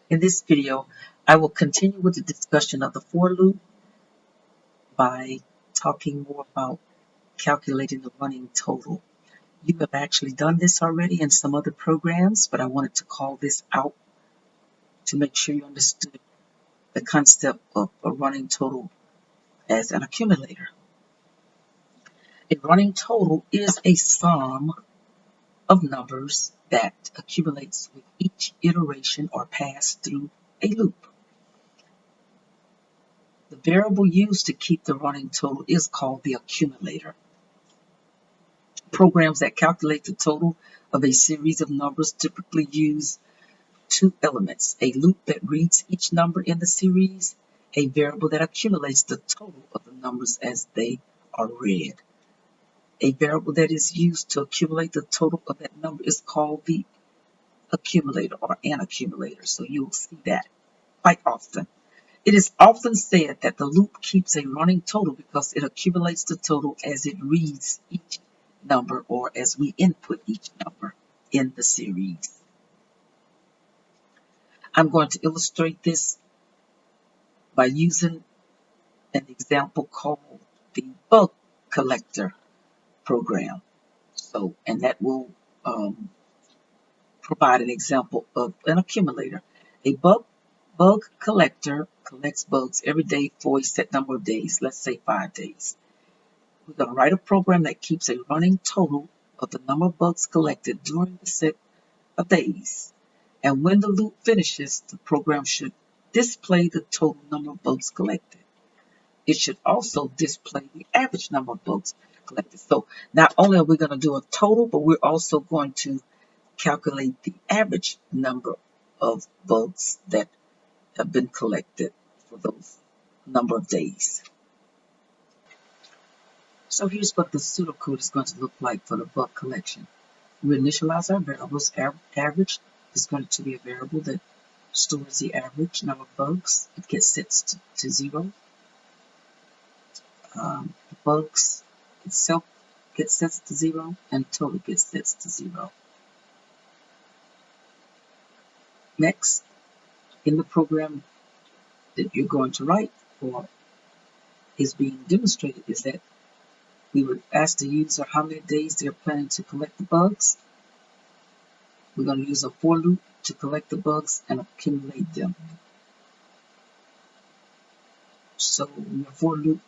In this video, I will continue with the discussion of the for loop by talking more about calculating the running total. You have actually done this already in some other programs, but I wanted to call this out to make sure you understood the concept of a running total as an accumulator. A running total is a sum of numbers that accumulates with each iteration or pass through a loop. The variable used to keep the running total is called the accumulator. Programs that calculate the total of a series of numbers typically use two elements: a loop that reads each number in the series, a variable that accumulates the total of the numbers as they are read. A variable that is used to accumulate the total of that number is called the accumulator or an accumulator. So you'll see that quite often. It is often said that the loop keeps a running total because it accumulates the total as it reads each number or as we input each number in the series. I'm going to illustrate this by using an example called the bug collector program. And that will provide an example of an accumulator. A bug collector collects bugs every day for a set number of days, let's say 5 days. We're going to write a program that keeps a running total of the number of bugs collected during the set of days. And when the loop finishes, the program should display the total number of bugs collected. It should also display the average number of bugs collected. So not only are we going to do a total, but we're also going to calculate the average number of bugs that have been collected for those number of days. So here's what the pseudocode is going to look like for the bug collection. We initialize our variables. Average is going to be a variable that stores the average number of bugs. It gets set to 0. The bugs itself gets set to 0, and total gets set to 0. Next, in the program that you're going to write or is being demonstrated is that we would ask the user how many days they're planning to collect the bugs. We're going to use a for loop to collect the bugs and accumulate them. So in your for loop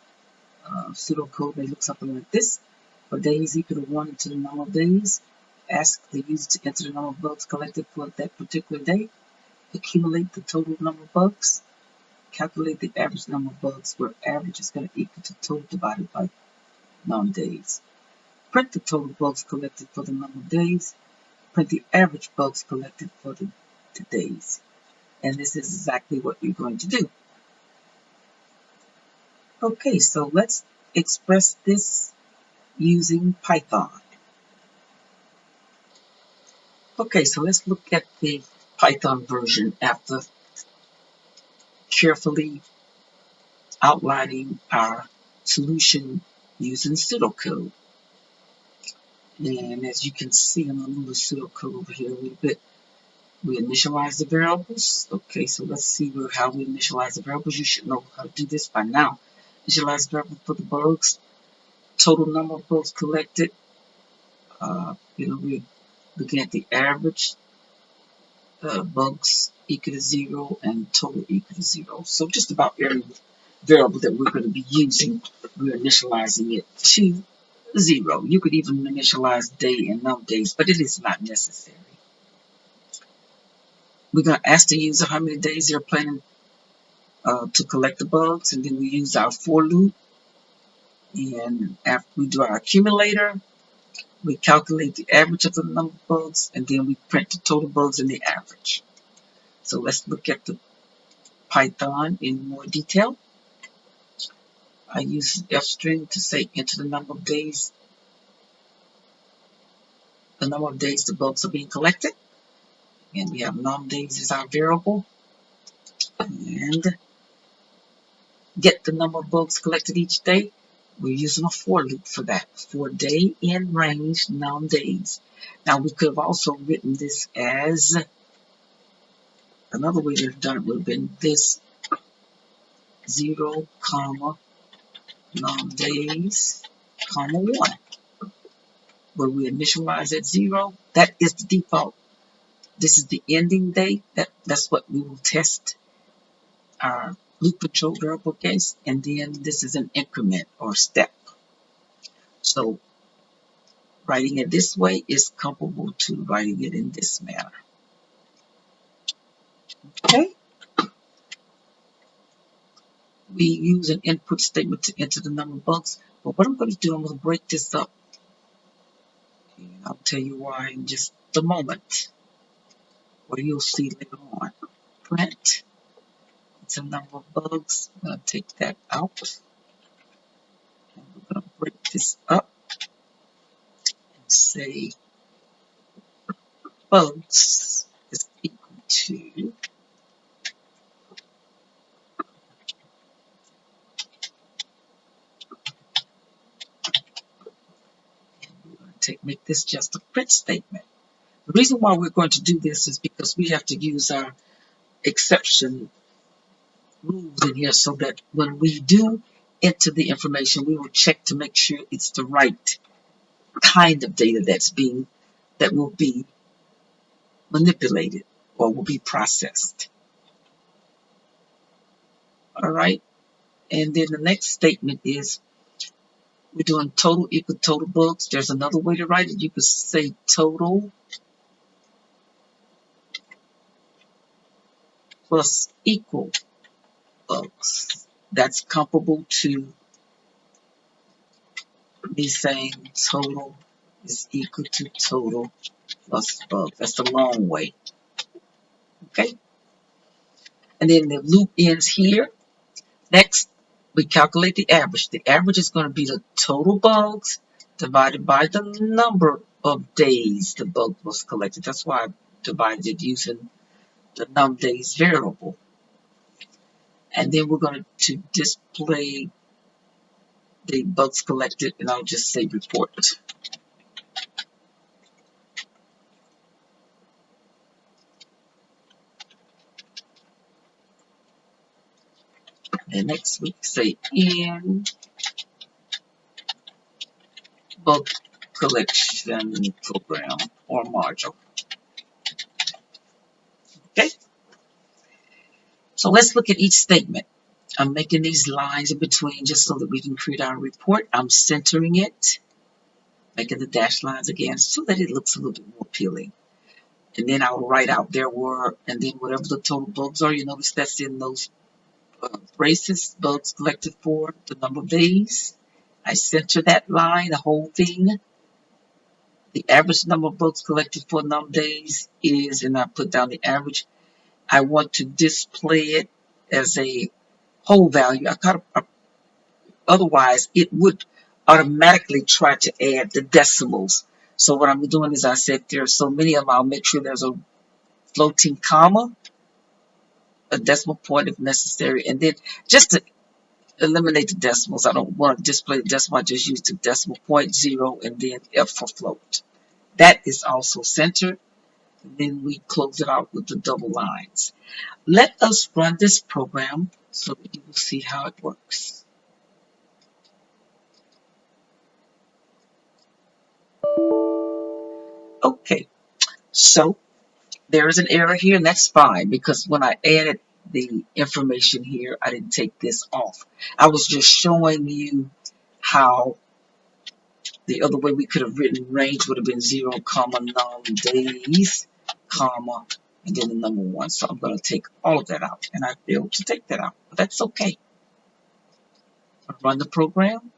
pseudocode may look something like this. For days equal to 1 to the number of days, ask the user to enter the number of bugs collected for that particular day, accumulate the total number of bugs, calculate the average number of bugs, where average is going to equal to total divided by number of days. Print the total bugs collected for the number of days, print the average bugs collected for the days. And this is exactly what you're going to do. Okay, so let's express this using Python. Okay, so let's look at the Python version after carefully outlining our solution using pseudocode. And as you can see, I'm going to move the pseudocode over here a little bit. We initialize the variables. Okay, so let's see how we initialize the variables. You should know how to do this by now. Initialize the variable for the bugs. Total number of bugs collected. We're looking at the average. Bugs equal to 0 and total equal to 0. So just about every variable that we're going to be using, we're initializing it to 0. You could even initialize day and number of days, but it is not necessary. We're going to ask the user how many days they're planning to collect the bugs, and then we use our for loop. And after we do our accumulator, we calculate the average of the number of bugs, and then we print the total bugs and the average. So let's look at the Python in more detail. I use F string to say enter the number of days the bugs are being collected. And we have num days as our variable. And get the number of bugs collected each day. We're using a for loop for that. For day in range num days. Now we could have also written this as Another way to have done it would have been this 0, comma, num days, comma 1. Where we initialize at 0, that is the default. This is the ending date. That's what we will test our loop control variable against. And then this is an increment or step. So writing it this way is comparable to writing it in this manner. Okay? We use an input statement to enter the number of bugs. But what I'm going to do, I'm going to break this up. And I'll tell you why in just a moment. Or you'll see later on. Print. It's a number of bugs. I'm going to take that out. And we're going to break this up and say bugs is equal to make this just a print statement. The reason why we're going to do this is because we have to use our exception rules in here so that when we do enter the information, we will check to make sure it's the right kind of data that will be manipulated or will be processed. All right. And then the next statement is we're doing total equal total bugs. There's another way to write it. You could say total plus equal bugs. That's comparable to me saying total is equal to total plus bugs. That's the long way. Okay? And then the loop ends here. Next, we calculate the average. The average is going to be the total bugs divided by the number of days the bug was collected. That's why I divided it using the num days variable. And then we're going to display the bugs collected, and I'll just say report. And next we say in bug collection program or module. Okay? So let's look at each statement. I'm making these lines in between just so that we can create our report. I'm centering it, making the dashed lines again so that it looks a little bit more appealing. And then I'll write out there were, and then whatever the total bugs are, you notice that's in those braces, bugs collected for the number of days. I center that line, the whole thing. The average number of bugs collected for num days is, and I put down the average. I want to display it as a whole value. Otherwise, it would automatically try to add the decimals. So what I'm doing is I said there are so many of them, I'll make sure there's a floating comma, a decimal point if necessary, and then just to eliminate the decimals, I don't want to display the decimal, I just use the decimal point 0 and then F for float. That is also centered. And then we close it out with the double lines. Let us run this program so that you will see how it works. Okay, so there is an error here, and that's fine because when I added the information here, I didn't take this off. I was just showing you how the other way we could have written range would have been 0, comma, num days, comma, and then the number 1. So I'm going to take all of that out, and I failed to take that out, but that's okay. I'll run the program.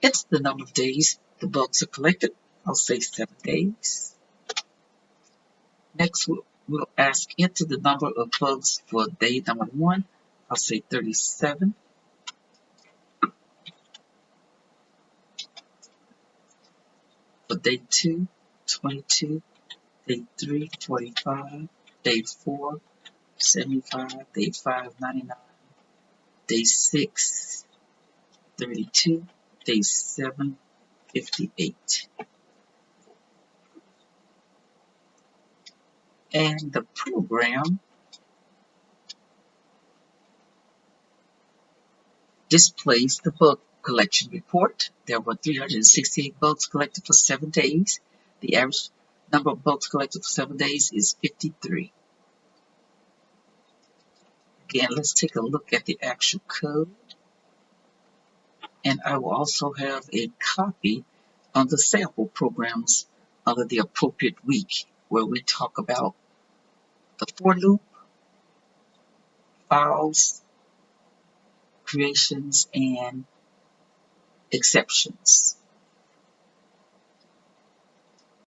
It's the number of days the bugs are collected. I'll say 7 days. Next, we'll ask enter the number of bugs for day number 1. I'll say 37. For day 2, 22. Day 3, 45. Day 4, 75. Day 5, 99. Day 6, 32. Day 7, 58. And the program displays the bug collection report. There were 368 bugs collected for 7 days. The average number of bugs collected for 7 days is 53. Again, let's take a look at the actual code. And I will also have a copy of the sample programs under the appropriate week, where we talk about the for loop, files, creations, and exceptions.